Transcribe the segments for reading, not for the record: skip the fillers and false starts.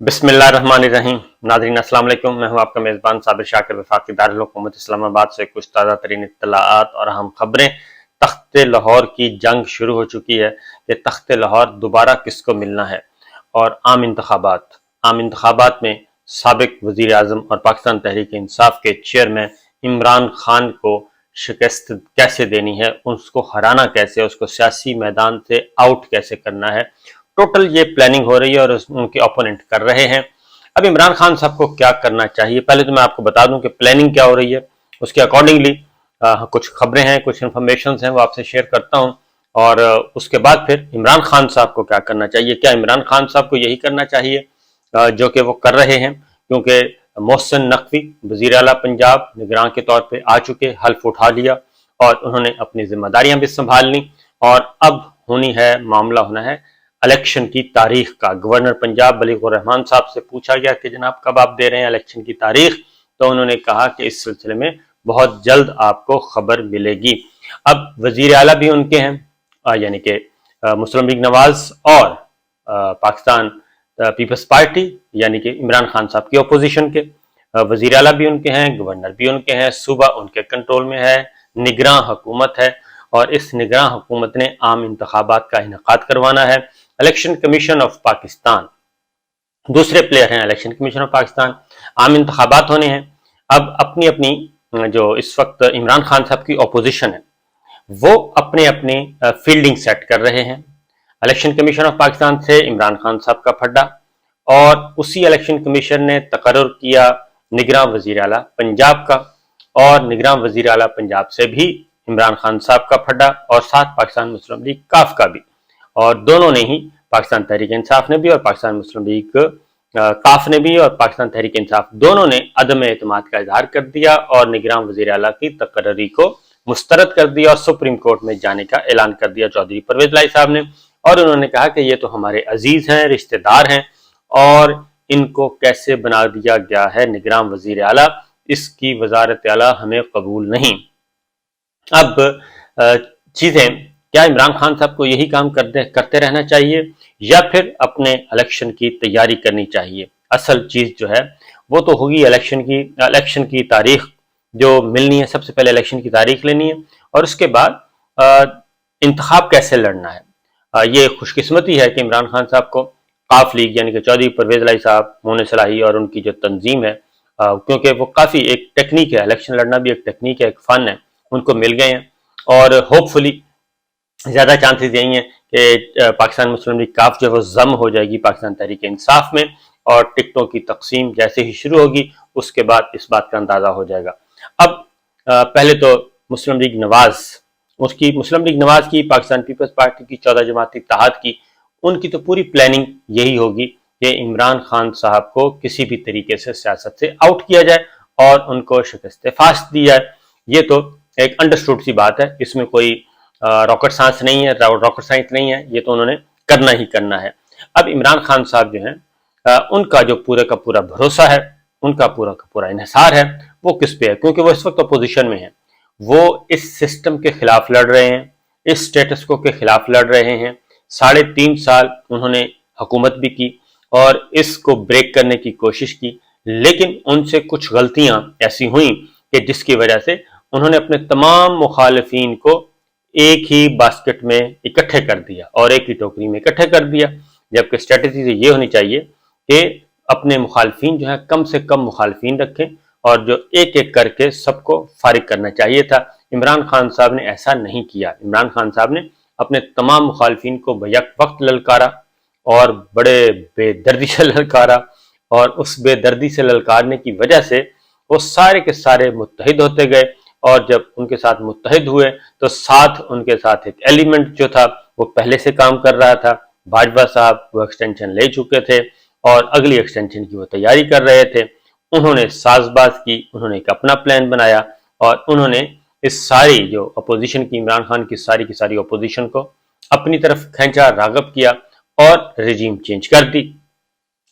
बिस्मिल्लाहिर्रहमानिर्रहीम। नाज़रीन अस्सलाम वालेकुम। मैं हूं आपका मेज़बान साबिर शाकिर वफाकी दारुल हुकूमत इस्लामाबाद से कुछ ताज़ा तरीन इत्तलाआत और अहम खबरें। तख्ते लाहौर की जंग शुरू हो चुकी है कि तख्ते लाहौर दोबारा किसको मिलना है। और आम इंतखाबात में साबिक वज़ीर आज़म और पाकिस्तान तहरीक इंसाफ के चेयरमैन इमरान खान को शिकस्त कैसे देनी है, उसको हराना कैसे, उसको सियासी मैदान से आउट कैसे करना है, टोटल ये प्लानिंग हो रही है और उनके ओपोनेंट कर रहे हैं। अब इमरान खान साहब को क्या करना चाहिए, पहले तो मैं आपको बता दूं कि प्लानिंग क्या हो रही है, उसके अकॉर्डिंगली कुछ खबरें हैं, कुछ इन्फॉर्मेशन हैं, वो आपसे शेयर करता हूं। और उसके बाद फिर इमरान खान साहब को क्या करना चाहिए। क्या इमरान खान साहब को यही करना चाहिए जो कि वो कर रहे हैं, क्योंकि मोहसिन नकवी वज़ीर आला पंजाब निगरान के तौर पे आ चुके, हल्फ उठा लिया और उन्होंने अपनी जिम्मेदारियां भी संभाल ली। और अब मामला होना है इलेक्शन की तारीख का। गवर्नर पंजाब बलीगुर रहमान साहब से पूछा गया कि जनाब कब आप दे रहे हैं इलेक्शन की तारीख, तो उन्होंने कहा कि इस सिलसिले में बहुत जल्द आपको खबर मिलेगी। अब वजीर आला भी उनके हैं, यानी कि मुस्लिम लीग नवाज और पाकिस्तान पीपल्स पार्टी यानी कि इमरान खान साहब की अपोजिशन के वजीर आला भी उनके हैं, गवर्नर भी उनके हैं, सूबा उनके कंट्रोल में है, निगरान हुकूमत है और इस निगरान हुकूमत ने आम इंतखाबात का इनेकाद करवाना है। इलेक्शन कमीशन ऑफ पाकिस्तान दूसरे प्लेयर हैं। इलेक्शन कमीशन ऑफ पाकिस्तान, आम इंतखाबात होने हैं। अब अपनी अपनी जो इस वक्त इमरान खान साहब की अपोजिशन है वो अपने अपने फील्डिंग सेट कर रहे हैं। इलेक्शन कमीशन ऑफ पाकिस्तान से इमरान खान साहब का फड्डा और उसी इलेक्शन कमीशन ने तकर्रुर किया निगरान वजीर आला पंजाब का और निगरान वजीर आला पंजाब से भी इमरान खान साहब का फड्डा और साथ पाकिस्तान मुस्लिम लीग काफ का भी। और दोनों ने ही, पाकिस्तान तहरीक इंसाफ ने भी और पाकिस्तान मुस्लिम लीग काफ ने भी और पाकिस्तान तहरीक इंसाफ दोनों ने अदम एतमाद का इजहार कर दिया और निगरान वजीर आला की तकर्री को मुस्तरद कर दिया और सुप्रीम कोर्ट में जाने का ऐलान कर दिया चौधरी परवेज लाई साहब ने। और उन्होंने कहा कि ये तो हमारे अजीज हैं, रिश्तेदार हैं और इनको कैसे बना दिया गया है निगरान वजीर आला, इसकी वजारत आला हमें कबूल नहीं। अब चीजें, क्या इमरान खान साहब को यही काम करते रहना चाहिए या फिर अपने इलेक्शन की तैयारी करनी चाहिए। असल चीज जो है वो तो होगी इलेक्शन की तारीख जो मिलनी है। सबसे पहले इलेक्शन की तारीख लेनी है और उसके बाद इंतखाब कैसे लड़ना है। ये खुशकिस्मती है कि इमरान खान साहब को काफ लीग यानी कि चौधरी परवेज लाई साहब, मोने सलाही और उनकी जो तंजीम है, क्योंकि वो काफी एक टेक्निक है, इलेक्शन लड़ना भी एक टेक्निक है, एक फन है, उनको मिल गए हैं। और होपफुली ज्यादा चांसेस यही हैं कि पाकिस्तान मुस्लिम लीग काफ जो है वो जम हो जाएगी पाकिस्तान तहरीक इंसाफ में और टिकटों की तकसीम जैसे ही शुरू होगी उसके बाद इस बात का अंदाजा हो जाएगा। अब पहले तो मुस्लिम लीग नवाज की पाकिस्तान पीपल्स पार्टी की 14 जमात इत्तेहाद की, उनकी तो पूरी प्लानिंग यही होगी कि इमरान खान साहब को किसी भी तरीके से सियासत से आउट किया जाए और उनको शिकस्त फास्ट दी जाए। ये तो एक अंडरस्टूड सी बात है, इसमें कोई रॉकेट साइंस नहीं है, ये तो उन्होंने करना ही करना है। अब इमरान खान साहब जो हैं उनका जो पूरे का पूरा भरोसा है, उनका पूरा का पूरा इन्हिसार है वो किस पे है, क्योंकि वो इस वक्त अपोजिशन में है। वो इस सिस्टम के खिलाफ लड़ रहे हैं, इस स्टेटस को के खिलाफ लड़ रहे हैं। 3.5 साल उन्होंने हुकूमत भी की और इसको ब्रेक करने की कोशिश की, लेकिन उनसे कुछ गलतियां ऐसी हुई कि जिसकी वजह से उन्होंने अपने तमाम मुखालिफिन को एक ही बास्केट में इकट्ठे कर दिया और एक ही टोकरी में इकट्ठे कर दिया। जबकि स्ट्रेटेजी ये होनी चाहिए कि अपने मुखालिफिन जो है कम से कम मुखालिफिन रखें और जो एक एक करके सबको फारिग करना चाहिए था। इमरान खान साहब ने ऐसा नहीं किया। इमरान खान साहब ने अपने तमाम मुखालिफिन को बैक वक्त ललकारा और बड़े बेदर्दी से ललकारा और उस बेदर्दी से ललकारने की वजह से वो सारे के सारे मुत्तहिद होते गए और जब उनके साथ मुत्तहिद हुए तो साथ उनके साथ एक एलिमेंट जो था वो पहले से काम कर रहा था। बाजवा साहब वो एक्सटेंशन ले चुके थे और अगली एक्सटेंशन की वो तैयारी कर रहे थे। उन्होंने साजबाज की, उन्होंने एक अपना प्लान बनाया और उन्होंने इस सारी जो अपोजिशन की, इमरान खान की सारी अपोजिशन को अपनी तरफ खींचा, रागब किया और रिजीम चेंज कर दी।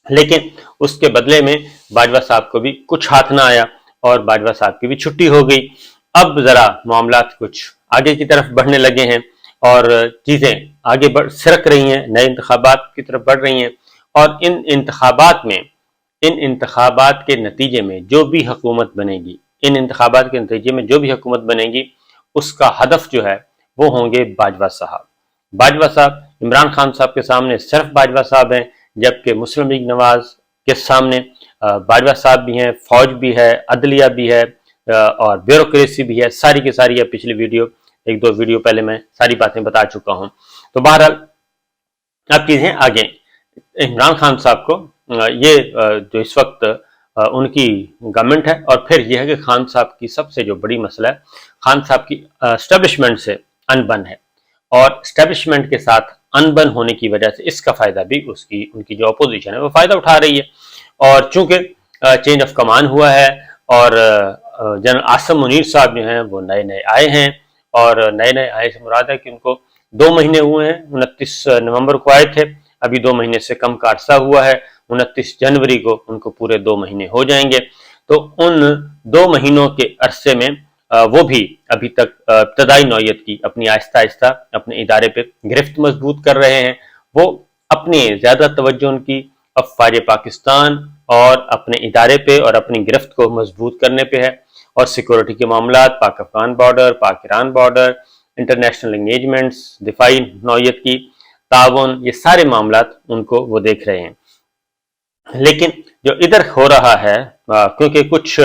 लेकिन उसके बदले में बाजवा साहब को भी कुछ हाथ ना आया और बाजवा साहब की भी छुट्टी हो गई। अब जरा मामला कुछ आगे की तरफ बढ़ने लगे हैं और चीजें आगे सरक रही हैं, नए इंतखाबात की तरफ बढ़ रही हैं اور ان انتخابات کے نتیجے میں جو بھی حکومت بنے گی، اس کا ہدف جو ہے وہ ہوں گے باجوہ صاحب۔ عمران خان صاحب کے سامنے صرف باجوہ صاحب ہیں، جبکہ مسلم لیگ نواز کے سامنے باجوہ صاحب بھی ہیں، فوج بھی ہے، عدلیہ بھی ہے، اور بیوروکریسی بھی ہے، ساری کی ساری ہے۔ پچھلی ایک دو ویڈیو پہلے میں ساری باتیں بتا چکا ہوں۔ تو بہرحال اب چیزیں آگے، عمران خان صاحب کو یہ جو اس وقت ان کی گورنمنٹ ہے، اور پھر یہ ہے کہ خان صاحب کی سب سے جو بڑی مسئلہ ہے، خان صاحب کی اسٹیبلشمنٹ سے ان بن ہے، اور اسٹیبلشمنٹ کے ساتھ ان بن ہونے کی وجہ سے اس کا فائدہ بھی ان کی جو اپوزیشن ہے وہ فائدہ اٹھا رہی ہے۔ اور چونکہ چینج آف کمان ہوا ہے، اور جنرل عاصم منیر صاحب جو ہیں وہ نئے آئے ہیں، اور نئے آئے سے مراد ہے کہ ان کو 2 مہینے ہوئے ہیں، 29 نومبر کو آئے تھے، ابھی 2 مہینے سے کم کا عرصہ ہوا ہے، 29 جنوری کو ان کو پورے 2 مہینے ہو جائیں گے۔ تو ان 2 مہینوں کے عرصے میں وہ بھی ابھی تک ابتدائی نوعیت کی اپنی آہستہ اپنے ادارے پہ گرفت مضبوط کر رہے ہیں۔ وہ اپنی زیادہ توجہ ان کی افواج پاکستان اور اپنے ادارے پہ اور اپنی گرفت کو مضبوط کرنے پہ ہے، اور سیکورٹی کے معاملات، پاک افغان بارڈر، پاک ایران بارڈر، انٹرنیشنل انگیجمنٹس، دفاعی نوعیت کی تعاون، یہ سارے معاملات ان کو وہ دیکھ رہے ہیں۔ لیکن جو ادھر ہو رہا ہے، کیونکہ کچھ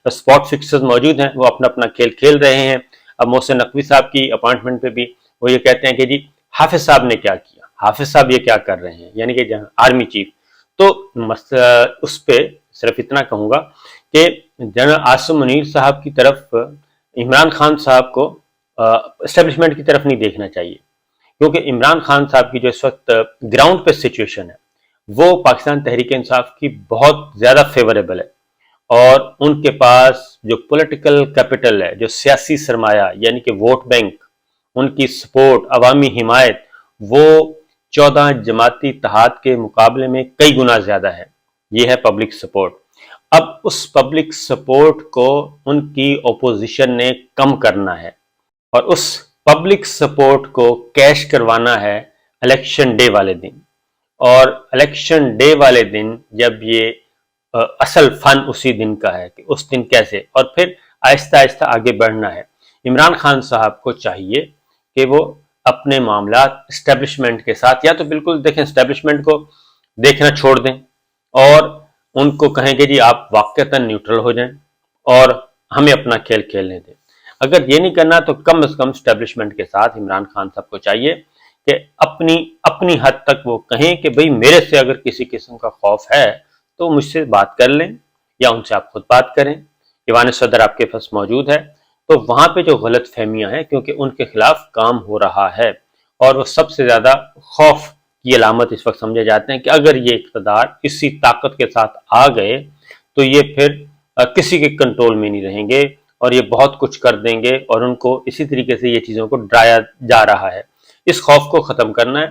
اسپاٹ فکسرز موجود ہیں، وہ اپنا کھیل کھیل رہے ہیں۔ اب محسن نقوی صاحب کی اپوائنٹمنٹ پہ بھی وہ یہ کہتے ہیں کہ جی حافظ صاحب نے کیا کیا، حافظ صاحب یہ کیا کر رہے ہیں، یعنی کہ جہاں آرمی چیف۔ تو اس پہ صرف اتنا کہوں گا کہ جنرل عاصم منیر صاحب کی طرف عمران خان صاحب کو اسٹیبلشمنٹ کی طرف نہیں دیکھنا چاہیے، کیونکہ عمران خان صاحب کی جو اس وقت گراؤنڈ پہ سچویشن ہے وہ پاکستان تحریک انصاف کی بہت زیادہ فیوریبل ہے، اور ان کے پاس جو پولیٹیکل کیپٹل ہے، جو سیاسی سرمایہ یعنی کہ ووٹ بینک، ان کی سپورٹ، عوامی حمایت، وہ 14 جماعتی اتحاد کے مقابلے میں کئی گنا زیادہ ہے۔ یہ ہے پبلک سپورٹ۔ اب اس پبلک سپورٹ کو ان کی اپوزیشن نے کم کرنا ہے، اور اس پبلک سپورٹ کو کیش کروانا ہے الیکشن ڈے والے دن۔ اور الیکشن ڈے والے دن جب یہ اصل فن اسی دن کا ہے کہ اس دن کیسے، اور پھر آہستہ آگے بڑھنا ہے۔ عمران خان صاحب کو چاہیے کہ وہ اپنے معاملات اسٹیبلشمنٹ کے ساتھ، یا تو بالکل دیکھیں اسٹیبلشمنٹ کو دیکھنا چھوڑ دیں، اور ان کو کہیں کہ جی آپ واقعتاً نیوٹرل ہو جائیں اور ہمیں اپنا کھیل کھیلنے دیں۔ اگر یہ نہیں کرنا تو کم از کم اسٹیبلشمنٹ کے ساتھ عمران خان صاحب کو چاہیے کہ اپنی حد تک وہ کہیں کہ بھئی میرے سے اگر کسی قسم کا خوف ہے تو مجھ سے بات کر لیں، یا ان سے آپ خود بات کریں۔ ایوان صدر آپ کے پاس موجود ہے، تو وہاں پہ جو غلط فہمیاں ہیں، کیونکہ ان کے خلاف کام ہو رہا ہے، اور وہ سب سے زیادہ خوف کی علامت اس وقت سمجھے جاتے ہیں کہ اگر یہ اقتدار اسی طاقت کے ساتھ آ گئے تو یہ پھر کسی کے کنٹرول میں نہیں رہیں گے، اور یہ بہت کچھ کر دیں گے، اور ان کو اسی طریقے سے یہ چیزوں کو ڈرایا جا رہا ہے۔ اس خوف کو ختم کرنا ہے،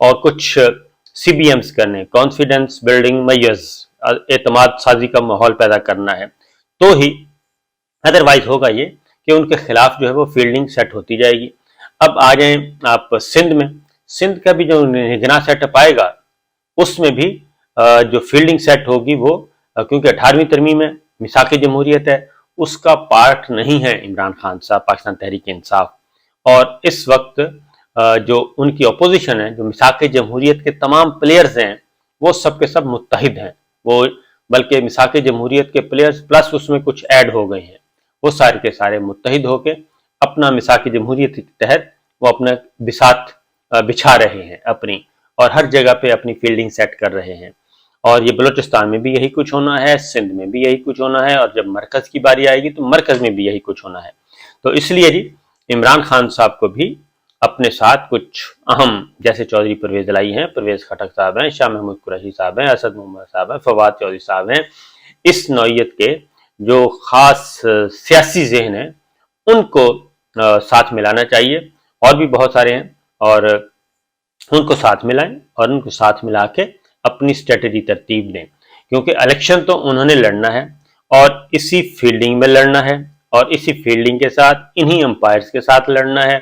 اور کچھ سی بی ایمز کرنے، کانفیڈنس بلڈنگ میئرز، اعتماد سازی کا ماحول پیدا کرنا ہے، تو ہی ادروائز ہوگا یہ کہ ان کے خلاف جو ہے وہ فیلڈنگ سیٹ ہوتی جائے گی۔ اب آ جائیں آپ سندھ میں، سندھ کا بھی جو نگراں سیٹ اپ آئے گا، اس میں بھی جو فیلڈنگ سیٹ ہوگی وہ، کیونکہ 18ویں ترمیم ہے، میثاق جمہوریت ہے، اس کا پارٹ نہیں ہے عمران خان صاحب، پاکستان تحریک انصاف۔ اور اس وقت جو ان کی اپوزیشن ہے، جو میثاق جمہوریت کے تمام پلیئرز ہیں، وہ سب کے سب متحد ہیں، وہ بلکہ میثاق جمہوریت کے پلیئرز پلس اس میں کچھ ایڈ ہو گئے ہیں، وہ سارے کے سارے متحد ہو کے اپنا میثاق جمہوریت کے تحت وہ اپنا بساط بچھا رہے ہیں اپنی، اور ہر جگہ پہ اپنی فیلڈنگ سیٹ کر رہے ہیں۔ اور یہ بلوچستان میں بھی یہی کچھ ہونا ہے، سندھ میں بھی یہی کچھ ہونا ہے، اور جب مرکز کی باری آئے گی تو مرکز میں بھی یہی کچھ ہونا ہے۔ تو اس لیے جی عمران خان صاحب کو بھی اپنے ساتھ کچھ اہم، جیسے چودھری پرویز الہی ہیں، پرویز خٹک صاحب ہیں، شاہ محمود قریشی صاحب ہیں، اسد محمد صاحب ہیں، فواد چودھری صاحب ہیں، اس نوعیت کے جو خاص سیاسی ذہن ہیں ان کو ساتھ ملانا چاہیے۔ اور بھی بہت سارے ہیں، اور ان کو ساتھ ملائیں، اور ان کو ساتھ ملا کے اپنی اسٹریٹجی ترتیب دیں، کیونکہ الیکشن تو انہوں نے لڑنا ہے، اور اسی فیلڈنگ میں لڑنا ہے، اور اسی فیلڈنگ کے ساتھ انہی امپائرز کے ساتھ لڑنا ہے،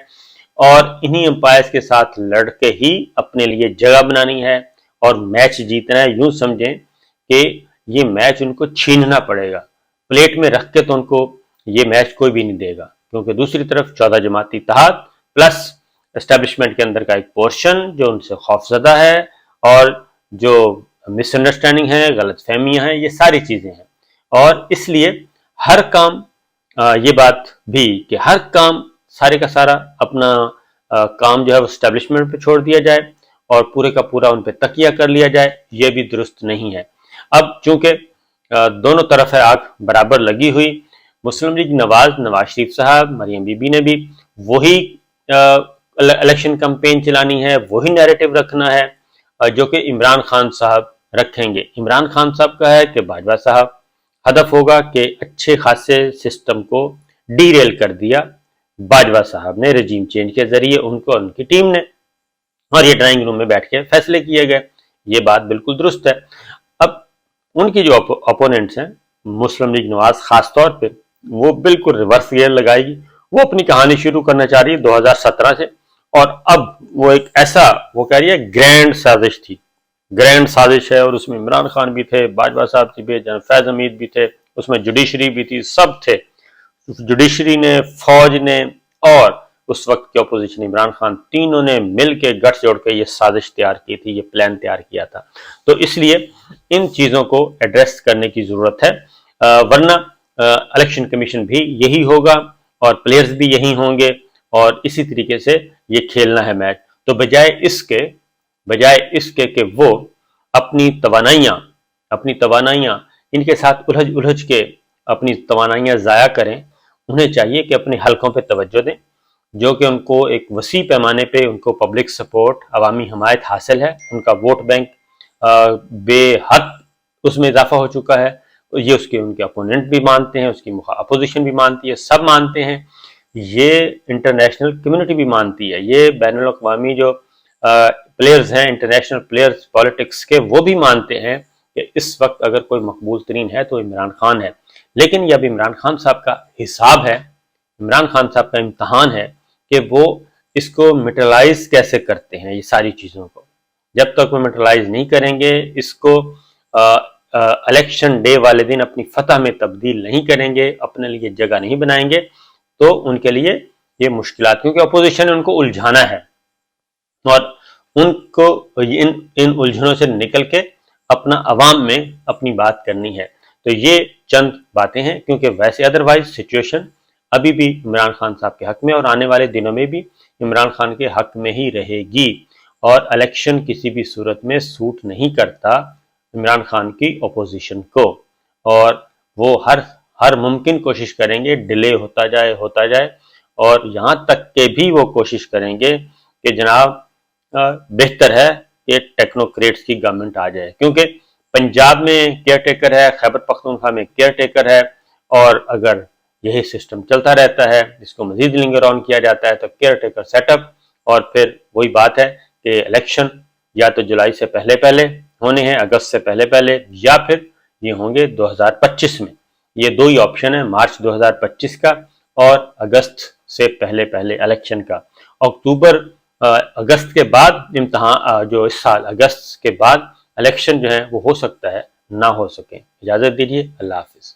اور انہی امپائرز کے ساتھ لڑ کے ہی اپنے لیے جگہ بنانی ہے، اور मैच जीतना है, यूं समझें कि ये मैच उनको छीनना पड़ेगा, प्लेट में रख के तो उनको ये मैच कोई भी नहीं देगा, क्योंकि दूसरी तरफ 14 जमाती इत्तेहाद प्लस एस्टेब्लिशमेंट के अंदर का एक पोर्शन जो उनसे खौफजदा है और जो मिसअंडरस्टैंडिंग है, गलत फहमियाँ हैं, ये सारी चीज़ें हैं। और इसलिए हर काम ये बात भी कि हर काम सारे का सारा अपना काम जो है वो एस्टेब्लिशमेंट पे छोड़ दिया जाए और पूरे का पूरा उन पे तकिया कर लिया जाए, ये भी दुरुस्त नहीं है। अब चूंकि दोनों तरफ है आग बराबर लगी हुई, मुस्लिम लीग नवाज शरीफ साहब, मरियम बीबी ने भी वही इलेक्शन कैंपेन चलानी है, वही नैरेटिव रखना है जो कि इमरान खान साहब रखेंगे। इमरान खान साहब का है कि बाजवा साहब, हदफ होगा कि अच्छे खासे सिस्टम को डीरेल कर दिया बाजवा साहब ने रजीम चेंज के जरिए, उनको और उनकी टीम ने, और ये ड्राइंग रूम में बैठ के फैसले किए गए। ये बात बिल्कुल दुरुस्त है। अब उनकी जो अपोनेंट्स हैं, मुस्लिम लीग नवाज खास तौर पे, वो बिल्कुल रिवर्स गियर लगाएगी। वो अपनी कहानी शुरू करना चाह रही है 2017 से, और अब वो एक ऐसा, वो कह रही है ग्रैंड साजिश थी, ग्रैंड साजिश है, और उसमें इमरान खान भी थे, बाजवा साहब भी, जनरल फैज हमीद भी थे, उसमें जुडिशरी भी थी, सब थे। जुडिशरी ने, फौज ने और उस वक्त के अपोजिशन इमरान खान, तीनों ने मिल के गठ जोड़ के ये साजिश तैयार की थी, ये प्लान तैयार किया था। तो इसलिए इन चीज़ों को एड्रेस करने की ज़रूरत है, वरना इलेक्शन कमीशन भी यही होगा और प्लेयर्स भी यही होंगे और इसी तरीके से ये खेलना है मैच। तो बजाय इसके कि वो अपनी तवानाइयाँ इनके साथ उलझ के अपनी तवानाइयाँ ज़ाया करें, उन्हें चाहिए कि अपने हलकों पे तवज्जो दें, जो कि उनको एक वसी पैमाने पे उनको पब्लिक सपोर्ट, अवामी हमायत हासिल है, उनका वोट बैंक बेहद उसमें इजाफा हो चुका है। ये उसके उनके अपोनेंट भी मानते हैं, उसकी अपोजिशन भी मानती है, सब मानते हैं, ये इंटरनेशनल कम्युनिटी भी मानती है, ये बैनुल अक़वामी जो प्लेयर्स हैं, इंटरनेशनल प्लेयर्स पॉलिटिक्स के, वो भी मानते हैं कि इस वक्त अगर कोई मकबूल तरीन है तो इमरान खान है। लेकिन ये अब इमरान खान साहब का हिसाब है, इमरान खान साहब का इम्तहान है कि वो इसको मिटलाइज कैसे करते हैं, ये सारी चीज़ों को। जब तक वो मिटलाइज नहीं करेंगे, इसको इलेक्शन डे वाले दिन अपनी फतह में तब्दील नहीं करेंगे, अपने लिए जगह नहीं बनाएंगे, तो उनके लिए ये मुश्किलात, क्योंकि अपोजिशन ने उनको उलझाना है और उनको इन उलझनों से निकल के अपना अवाम में अपनी बात करनी है। तो ये चंद बातें हैं, क्योंकि वैसे अदरवाइज सिचुएशन अभी भी इमरान खान साहब के हक में और आने वाले दिनों में भी इमरान खान के हक में ही रहेगी, और इलेक्शन किसी भी सूरत में सूट नहीं करता इमरान खान की अपोजिशन को, और वो हर मुमकिन कोशिश करेंगे डिले होता जाए, और यहाँ तक के भी वो कोशिश करेंगे कि जनाब बेहतर है कि टेक्नोक्रेट्स की गवर्नमेंट आ जाए, क्योंकि पंजाब में केयर टेकर है, खैबर पख्तूनख्वा में केयर टेकर है, और अगर यही सिस्टम चलता रहता है, इसको मजीद लिंगर ऑन किया जाता है, तो केयर टेकर सेटअप, और फिर वही बात है कि इलेक्शन या तो जुलाई से पहले होने हैं, अगस्त से पहले, या फिर ये होंगे 2025 में। ये दो ही ऑप्शन है, मार्च 2025 का और अगस्त से पहले इलेक्शन का। अगस्त के बाद इम्तहान, जो इस साल अगस्त के बाद इलेक्शन जो है वो हो सकता है ना हो सके। इजाज़त दीजिए, अल्लाह हाफिज़।